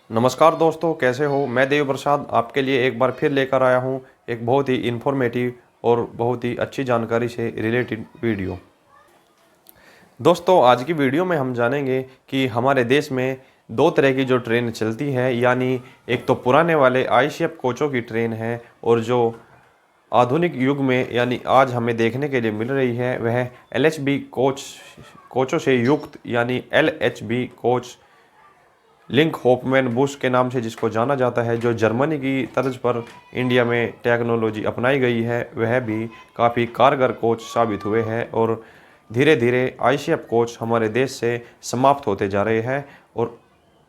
नमस्कार दोस्तों, कैसे हो। मैं देव प्रसाद आपके लिए एक बार फिर लेकर आया हूँ एक बहुत ही इन्फॉर्मेटिव और बहुत ही अच्छी जानकारी से रिलेटेड वीडियो। दोस्तों, आज की वीडियो में हम जानेंगे कि हमारे देश में दो तरह की जो ट्रेन चलती है, यानी एक तो पुराने वाले आईसीएफ कोचों की ट्रेन है और जो आधुनिक युग में यानी आज हमें देखने के लिए मिल रही है वह एलएचबी कोचों से युक्त यानी LHB coach, link Hofmann Bush के नाम से जिसको जाना जाता है, जो जर्मनी की तर्ज पर इंडिया में टेक्नोलॉजी अपनाई गई है, वह भी काफ़ी कारगर कोच साबित हुए हैं और धीरे धीरे आईसीएफ कोच हमारे देश से समाप्त होते जा रहे हैं। और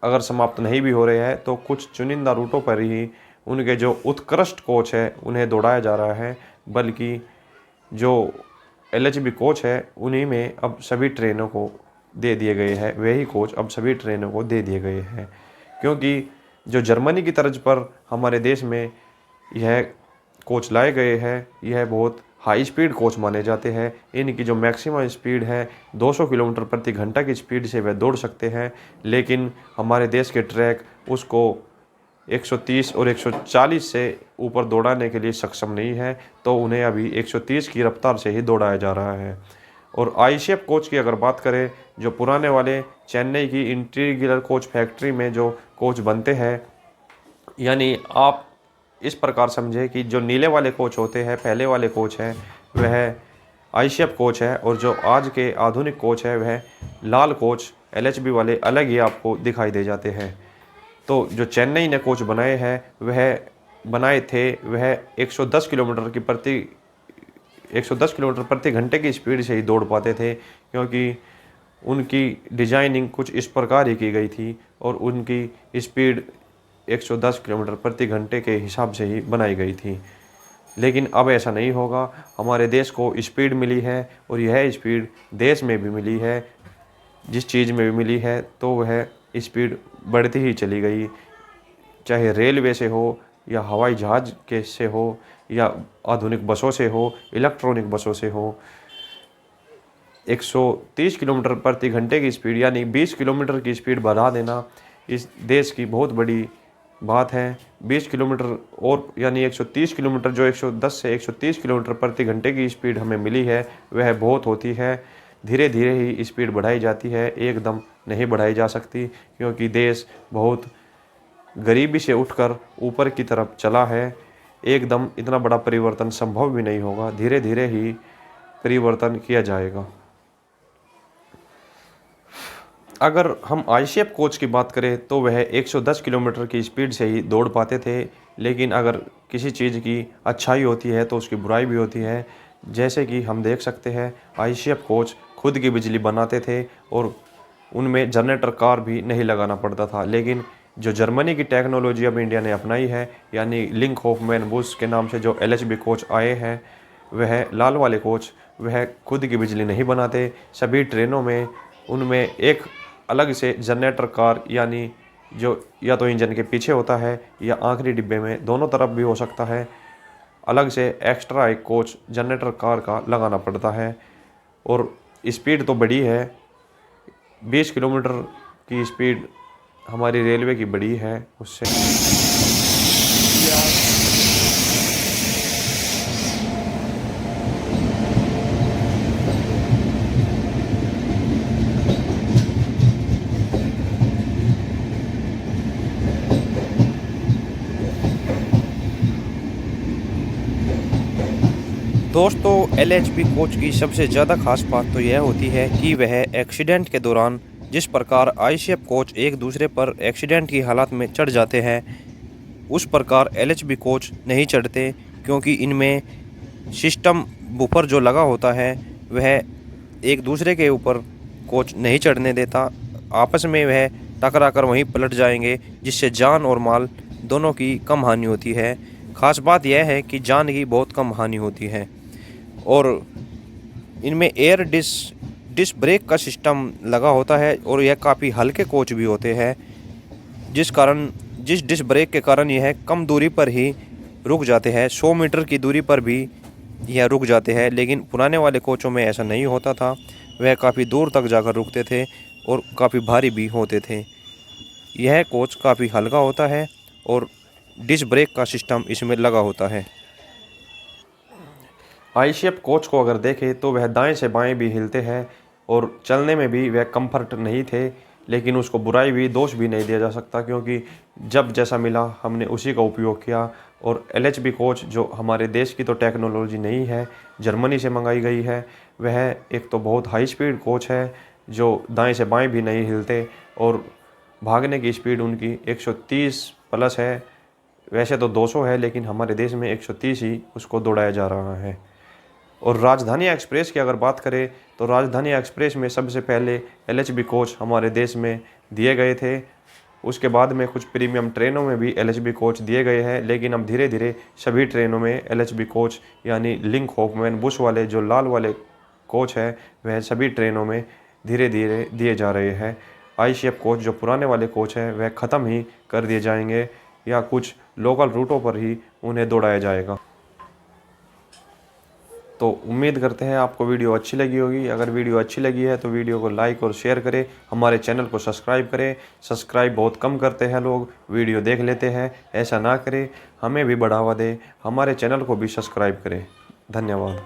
अगर समाप्त नहीं भी हो रहे हैं तो कुछ चुनिंदा रूटों पर ही उनके जो उत्कृष्ट कोच है उन्हें दौड़ाया जा रहा है, बल्कि जो एलएचबी कोच है उन्हीं में अब सभी ट्रेनों को दे दिए गए हैं, वही कोच अब सभी ट्रेनों को दे दिए गए हैं। क्योंकि जो जर्मनी की तर्ज पर हमारे देश में यह कोच लाए गए हैं, यह बहुत हाई स्पीड कोच माने जाते हैं। इनकी जो मैक्सिमम स्पीड है 200 किलोमीटर प्रति घंटा की स्पीड से वह दौड़ सकते हैं, लेकिन हमारे देश के ट्रैक उसको 130 और 140 से ऊपर दौड़ाने के लिए सक्षम नहीं है, तो उन्हें अभी 130 की रफ्तार से ही दौड़ाया जा रहा है। और आईसीएफ कोच की अगर बात करें, जो पुराने वाले चेन्नई की इंटीग्रल कोच फैक्ट्री में जो कोच बनते हैं, यानी आप इस प्रकार समझे कि जो नीले वाले कोच होते हैं, पहले वाले कोच हैं, वह आईसीएफ कोच है, और जो आज के आधुनिक कोच है वह लाल कोच एलएचबी वाले अलग ही आपको दिखाई दे जाते हैं। तो जो चेन्नई ने कोच बनाए थे वह 110 किलोमीटर प्रति घंटे की स्पीड से ही दौड़ पाते थे, क्योंकि उनकी डिजाइनिंग कुछ इस प्रकार ही की गई थी और उनकी स्पीड 110 किलोमीटर प्रति घंटे के हिसाब से ही बनाई गई थी। लेकिन अब ऐसा नहीं होगा। हमारे देश को स्पीड मिली है और यह स्पीड देश में भी मिली है, जिस चीज़ में भी मिली है तो वह स्पीड बढ़ती ही चली गई, चाहे रेलवे से हो या हवाई जहाज़ के से हो या आधुनिक बसों से हो, इलेक्ट्रॉनिक बसों से हो। 130 किलोमीटर प्रति घंटे की स्पीड यानी 20 किलोमीटर की स्पीड बढ़ा देना इस देश की बहुत बड़ी बात है। 20 किलोमीटर और यानी 130 किलोमीटर, जो 110 से 130 किलोमीटर प्रति घंटे की स्पीड हमें मिली है वह बहुत होती है। धीरे धीरे ही स्पीड बढ़ाई जाती है, एकदम नहीं बढ़ाई जा सकती, क्योंकि देश बहुत गरीबी से उठकर ऊपर की तरफ चला है। एकदम इतना बड़ा परिवर्तन संभव भी नहीं होगा, धीरे धीरे ही परिवर्तन किया जाएगा। अगर हम आईसीएफ कोच की बात करें तो वह 110 किलोमीटर की स्पीड से ही दौड़ पाते थे, लेकिन अगर किसी चीज़ की अच्छाई होती है तो उसकी बुराई भी होती है। जैसे कि हम देख सकते हैं, आईसीएफ कोच खुद की बिजली बनाते थे और उनमें जनरेटर कार भी नहीं लगाना पड़ता था। लेकिन जो जर्मनी की टेक्नोलॉजी अब इंडिया ने अपनाई है, यानी लिंक होफमैन बुश के नाम से जो एलएचबी कोच आए हैं, वह लाल वाले कोच वह खुद की बिजली नहीं बनाते। सभी ट्रेनों में उनमें एक अलग से जनरेटर कार, यानी जो या तो इंजन के पीछे होता है या आखिरी डिब्बे में, दोनों तरफ भी हो सकता है, अलग से एक्स्ट्रा एक कोच जनरेटर कार का लगाना पड़ता है। और स्पीड तो बड़ी है, 20 किलोमीटर की स्पीड हमारी रेलवे की बड़ी है उससे। दोस्तों, एलएचबी कोच की सबसे ज़्यादा खास बात तो यह होती है कि वह एक्सीडेंट के दौरान जिस प्रकार आईसीएफ कोच एक दूसरे पर एक्सीडेंट की हालत में चढ़ जाते हैं, उस प्रकार एलएचबी कोच नहीं चढ़ते, क्योंकि इनमें सिस्टम बुफर जो लगा होता है वह एक दूसरे के ऊपर कोच नहीं चढ़ने देता। आपस में वह टकरा कर वहीं पलट जाएंगे, जिससे जान और माल दोनों की कम हानि होती है। खास बात यह है कि जान की बहुत कम हानि होती है। और इनमें एयर डिस्क ब्रेक का सिस्टम लगा होता है और यह काफ़ी हल्के कोच भी होते हैं, जिस डिस्क ब्रेक के कारण यह कम दूरी पर ही रुक जाते हैं। 100 मीटर की दूरी पर भी यह रुक जाते हैं। लेकिन पुराने वाले कोचों में ऐसा नहीं होता था, वह काफ़ी दूर तक जाकर रुकते थे और काफ़ी भारी भी होते थे। यह कोच काफ़ी हल्का होता है और डिस्क ब्रेक का सिस्टम इसमें लगा होता है। आई शेप कोच को अगर देखें तो वह दाएं से बाएं भी हिलते हैं और चलने में भी वह कंफर्ट नहीं थे, लेकिन उसको बुराई भी दोष भी नहीं दिया जा सकता, क्योंकि जब जैसा मिला हमने उसी का उपयोग किया। और LHB कोच जो हमारे देश की तो टेक्नोलॉजी नहीं है, जर्मनी से मंगाई गई है, वह एक तो बहुत हाई स्पीड कोच है जो दाएं से बाएं भी नहीं हिलते और भागने की स्पीड उनकी 130 प्लस है। वैसे तो 200 है, लेकिन हमारे देश में 130 ही उसको दौड़ाया जा रहा है। और राजधानी एक्सप्रेस की अगर बात करें तो राजधानी एक्सप्रेस में सबसे पहले LHB कोच हमारे देश में दिए गए थे। उसके बाद में कुछ प्रीमियम ट्रेनों में भी LHB कोच दिए गए हैं, लेकिन अब धीरे धीरे सभी ट्रेनों में LHB कोच यानी लिंक होफमैन बुश वाले जो लाल वाले कोच है वह सभी ट्रेनों में धीरे धीरे दिए जा रहे हैं। आई शेप कोच जो पुराने वाले कोच हैं वह ख़त्म ही कर दिए जाएंगे या कुछ लोकल रूटों पर ही उन्हें दौड़ाया जाएगा। तो उम्मीद करते हैं आपको वीडियो अच्छी लगी होगी। अगर वीडियो अच्छी लगी है तो वीडियो को लाइक और शेयर करें, हमारे चैनल को सब्सक्राइब करें। सब्सक्राइब बहुत कम करते हैं लोग, वीडियो देख लेते हैं, ऐसा ना करें, हमें भी बढ़ावा दें, हमारे चैनल को भी सब्सक्राइब करें। धन्यवाद।